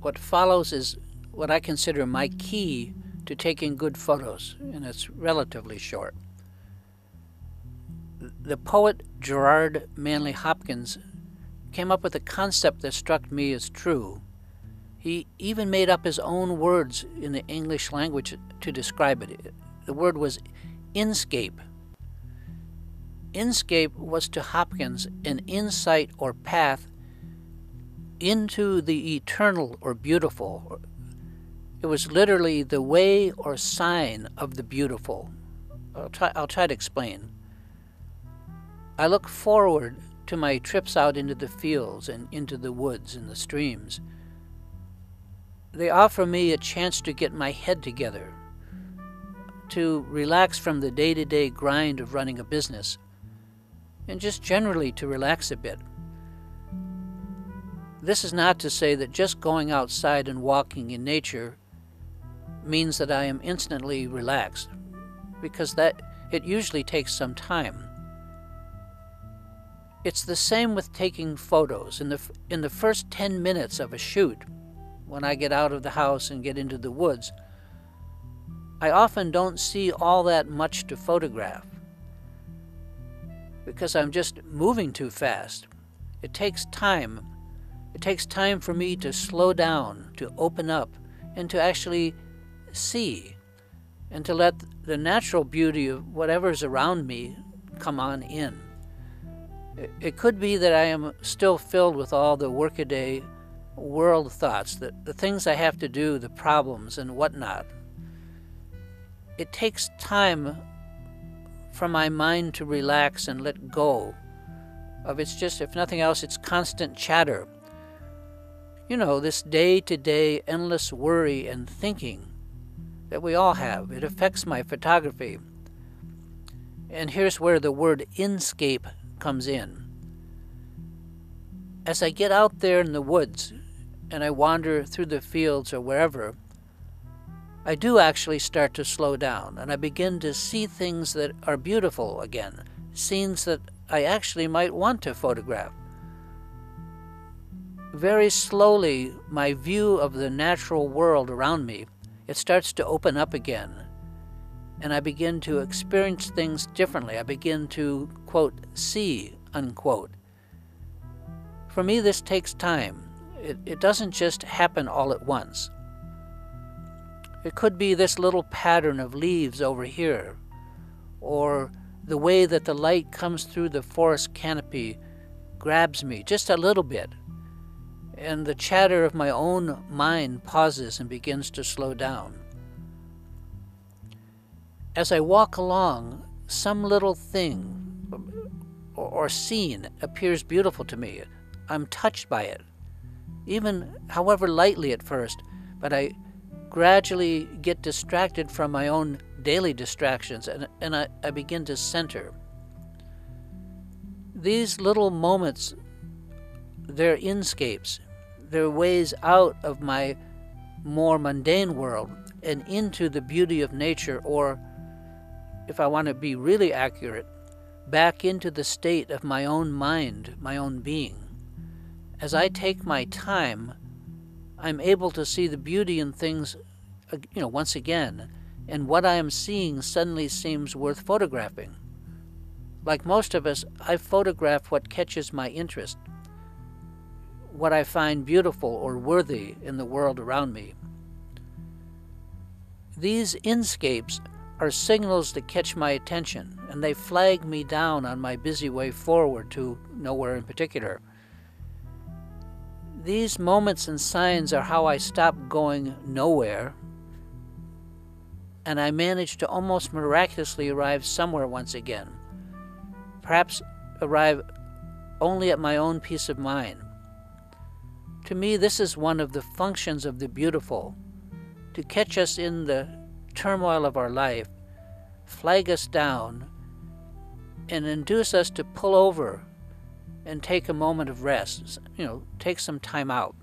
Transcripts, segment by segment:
What follows is what I consider my key to taking good photos, and it's relatively short. The poet Gerard Manley Hopkins came up with a concept that struck me as true. He even made up his own words in the English language to describe it. The word was inscape. Inscape was to Hopkins an insight or path into the eternal or beautiful. It was literally the way or sign of the beautiful. I'll try to explain. I look forward to my trips out into the fields and into the woods and the streams. They offer me a chance to get my head together, to relax from the day-to-day grind of running a business, and just generally to relax a bit. This is not to say that just going outside and walking in nature means that I am instantly relaxed, because it usually takes some time. It's the same with taking photos. In the first 10 minutes of a shoot, when I get out of the house and get into the woods, I often don't see all that much to photograph because I'm just moving too fast. It takes time. It takes time for me to slow down, to open up, and to actually see, and to let the natural beauty of whatever's around me come on in. It could be that I am still filled with all the workaday world thoughts, the things I have to do, the problems and whatnot. It takes time for my mind to relax and let go of its just, if nothing else, its constant chatter. You know, this day-to-day endless worry and thinking that we all have. It affects my photography. And here's where the word inscape comes in. As I get out there in the woods and I wander through the fields or wherever, I do actually start to slow down, and I begin to see things that are beautiful again, scenes that I actually might want to photograph. Very slowly, my view of the natural world around me, it starts to open up again, and I begin to experience things differently. I begin to, quote, see, unquote. For me, this takes time. It doesn't just happen all at once. It could be this little pattern of leaves over here, or the way that the light comes through the forest canopy grabs me just a little bit, and the chatter of my own mind pauses and begins to slow down. As I walk along, some little thing or scene appears beautiful to me. I'm touched by it, even however lightly at first, but I gradually get distracted from my own daily distractions, and I begin to center. These little moments, they're inscapes. They're ways out of my more mundane world and into the beauty of nature, or, if I want to be really accurate, back into the state of my own mind, my own being. As I take my time, I'm able to see the beauty in things, once again, and what I am seeing suddenly seems worth photographing. Like most of us, I photograph what catches my interest, what I find beautiful or worthy in the world around me. These inscapes are signals that catch my attention, and they flag me down on my busy way forward to nowhere in particular. These moments and signs are how I stop going nowhere, and I manage to almost miraculously arrive somewhere once again. Perhaps arrive only at my own peace of mind. To me, this is one of the functions of the beautiful, to catch us in the turmoil of our life, flag us down, and induce us to pull over and take a moment of rest, take some time out.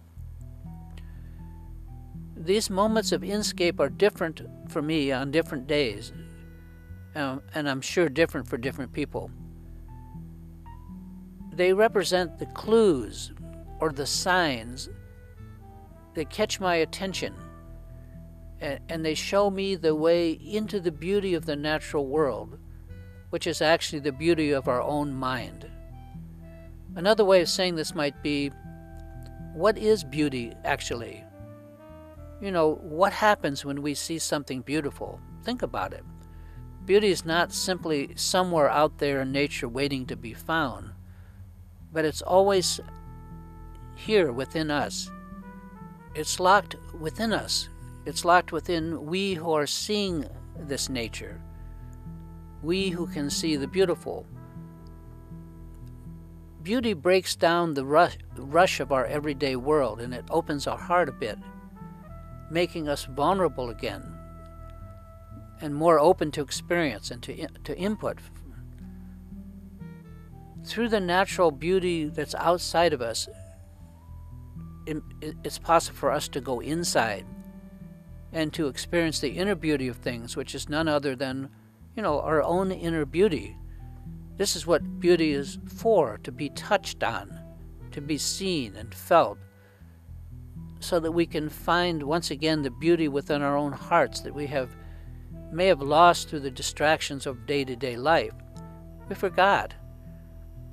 These moments of inscape are different for me on different days, and I'm sure different for different people. They represent the clues or the signs they catch my attention, and they show me the way into the beauty of the natural world, which is actually the beauty of our own mind. Another way of saying this might be, what is beauty actually? You know, what happens when we see something beautiful? Think about it. Beauty is not simply somewhere out there in nature waiting to be found, but it's always here within us. It's locked within us. It's locked within we who are seeing this nature, we who can see the beautiful. Beauty breaks down the rush of our everyday world, and it opens our heart a bit, making us vulnerable again and more open to experience and to input. Through the natural beauty that's outside of us, it's possible for us to go inside and to experience the inner beauty of things, which is none other than, our own inner beauty. This is what beauty is for, to be touched on, to be seen and felt, so that we can find once again the beauty within our own hearts that we may have lost through the distractions of day-to-day life. We forgot.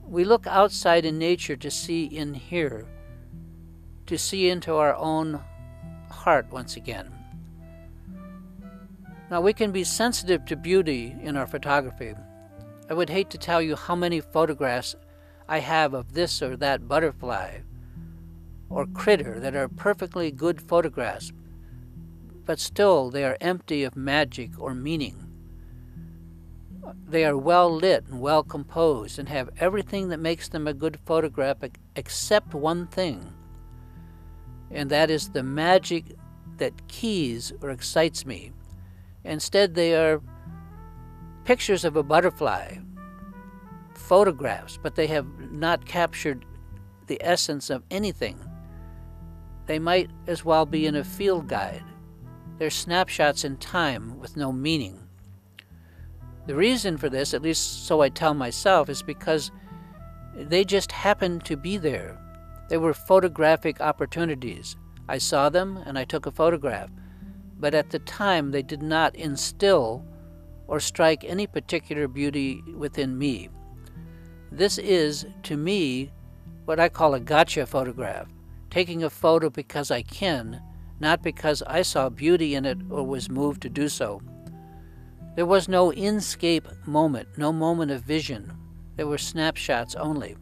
We look outside in nature to see in here, to see into our own heart once again. Now, we can be sensitive to beauty in our photography. I would hate to tell you how many photographs I have of this or that butterfly or critter that are perfectly good photographs, but still they are empty of magic or meaning. They are well lit and well composed and have everything that makes them a good photograph except one thing, and that is the magic that keys or excites me. Instead, they are pictures of a butterfly, photographs, but they have not captured the essence of anything. They might as well be in a field guide. They're snapshots in time with no meaning. The reason for this, at least so I tell myself, is because they just happened to be there. They were photographic opportunities. I saw them and I took a photograph, but at the time they did not instill or strike any particular beauty within me. This is, to me, what I call a gotcha photograph, taking a photo because I can, not because I saw beauty in it or was moved to do so. There was no inscape moment, no moment of vision. There were snapshots only.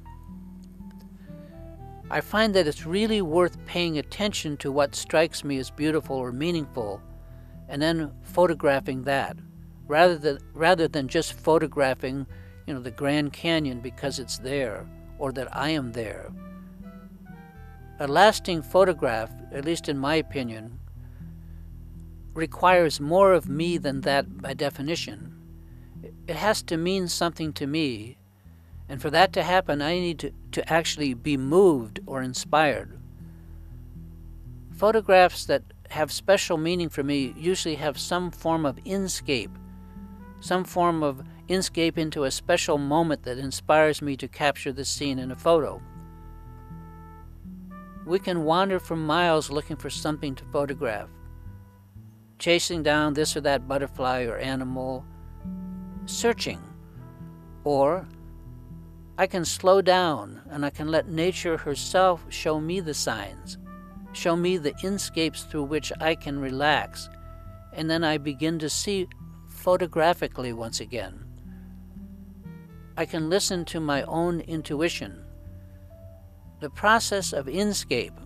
I find that it's really worth paying attention to what strikes me as beautiful or meaningful, and then photographing that, rather than just photographing, the Grand Canyon because it's there, or that I am there. A lasting photograph, at least in my opinion, requires more of me than that by definition. It has to mean something to me, and for that to happen, I need to actually be moved or inspired. Photographs that have special meaning for me usually have some form of inscape into a special moment that inspires me to capture the scene in a photo. We can wander for miles looking for something to photograph, chasing down this or that butterfly or animal, searching. Or I can slow down and I can let nature herself show me the signs, show me the inscapes through which I can relax, and then I begin to see photographically once again. I can listen to my own intuition. The process of inscape,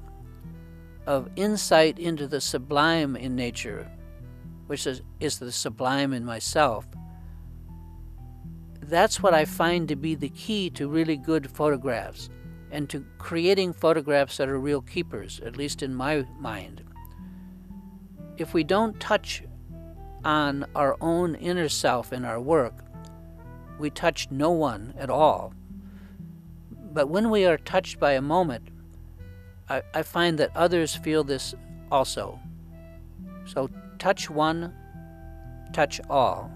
of insight into the sublime in nature, which is the sublime in myself, that's what I find to be the key to really good photographs and to creating photographs that are real keepers, at least in my mind. If we don't touch on our own inner self in our work, we touch no one at all. But when we are touched by a moment, I find that others feel this also. So touch one, touch all.